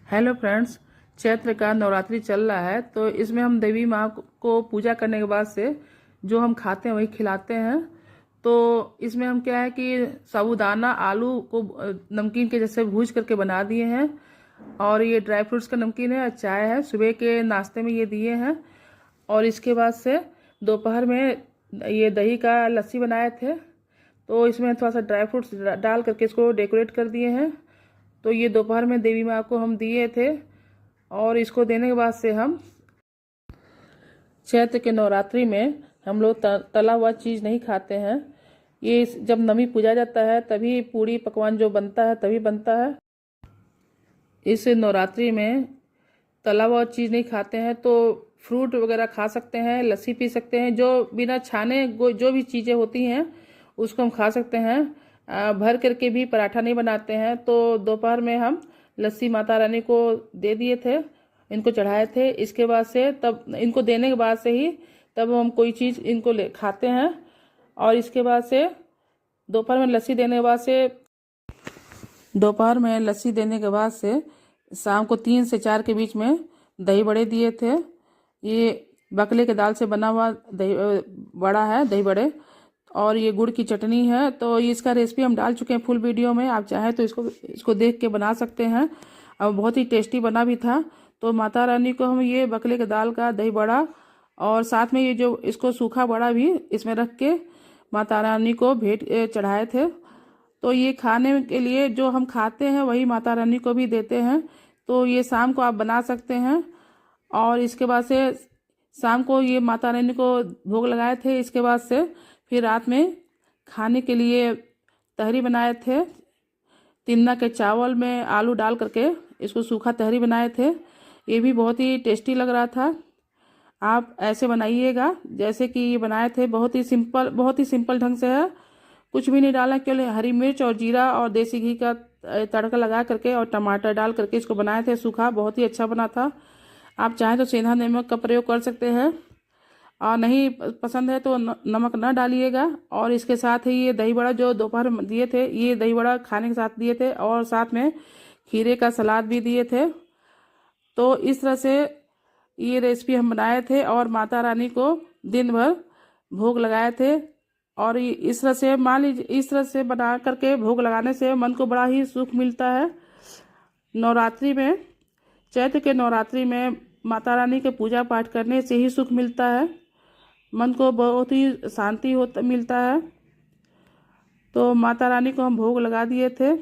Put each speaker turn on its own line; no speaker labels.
Hello friends, Chaitra का नवरात्रि चल रहा है। तो इसमें हम देवी माँ को पूजा करने के बाद से जो हम खाते हैं वही खिलाते हैं। तो इसमें हम क्या है कि साबूदाना आलू को नमकीन के जैसे भूज करके बना दिए हैं। और ये ड्राई फ्रूट्स का नमकीन है, चाय है, सुबह के नाश्ते में ये दिए हैं। और इसके बाद से दोपहर में ये दही का लस्सी बनाए थे। तो इसमें थोड़ा सा ड्राई फ्रूट्स डाल करके इसको डेकोरेट कर दिए हैं। तो ये दोपहर में देवी माँ को हम दिए थे। और इसको देने के बाद से हम चैत्र के नवरात्रि में हम लोग तला हुआ चीज़ नहीं खाते हैं। ये जब नवमी पूजा जाता है तभी पूड़ी पकवान जो बनता है तभी बनता है। इस नवरात्रि में तला हुआ चीज़ नहीं खाते हैं। तो फ्रूट वगैरह खा सकते हैं, लस्सी पी सकते हैं, जो बिना छाने जो भी चीज़ें होती हैं उसको हम खा सकते हैं। भर करके भी पराठा नहीं बनाते हैं। तो दोपहर में हम लस्सी माता रानी को दे दिए थे, इनको चढ़ाए थे। इसके बाद से तब इनको देने के बाद से ही तब हम कोई चीज़ इनको खाते हैं। और इसके बाद से दोपहर में लस्सी देने के बाद से शाम को 3 से 4 के बीच में दही बड़े दिए थे। ये बकले के दाल से बना हुआ दही बड़ा है, दही बड़े। और ये गुड़ की चटनी है। तो इसका रेसिपी हम डाल चुके हैं फुल वीडियो में, आप चाहें तो इसको देख के बना सकते हैं। और बहुत ही टेस्टी बना भी था। तो माता रानी को हम ये बकले के दाल का दही बड़ा और साथ में ये जो इसको सूखा बड़ा भी इसमें रख के माता रानी को भेंट चढ़ाए थे। तो ये खाने के लिए जो हम खाते हैं वही माता रानी को भी देते हैं। तो ये शाम को आप बना सकते हैं। और इसके बाद से शाम को ये माता रानी को भोग लगाए थे। इसके बाद से फिर रात में खाने के लिए तहरी बनाए थे। तिन्ना के चावल में आलू डाल करके इसको सूखा तहरी बनाए थे। ये भी बहुत ही टेस्टी लग रहा था। आप ऐसे बनाइएगा जैसे कि ये बनाए थे। बहुत ही सिंपल ढंग से है, कुछ भी नहीं डाला, केवल हरी मिर्च और जीरा और देसी घी का तड़का लगा करके और टमाटर डाल करके इसको बनाए थे सूखा। बहुत ही अच्छा बना था। आप चाहें तो सेंधा नमक का प्रयोग कर सकते हैं, और नहीं पसंद है तो नमक न डालिएगा। और इसके साथ ही ये दही बड़ा जो दोपहर में दिए थे, ये दही बड़ा खाने के साथ दिए थे और साथ में खीरे का सलाद भी दिए थे। तो इस तरह से ये रेसिपी हम बनाए थे और माता रानी को दिन भर भोग लगाए थे। और इस तरह से मान लीजिए, इस तरह से बना करके भोग लगाने से मन को बड़ा ही सुख मिलता है। नवरात्रि में, चैत्र के नवरात्रि में माता रानी के पूजा पाठ करने से ही सुख मिलता है, मन को बहुत ही शांति मिलता है। तो माता रानी को हम भोग लगा दिए थे।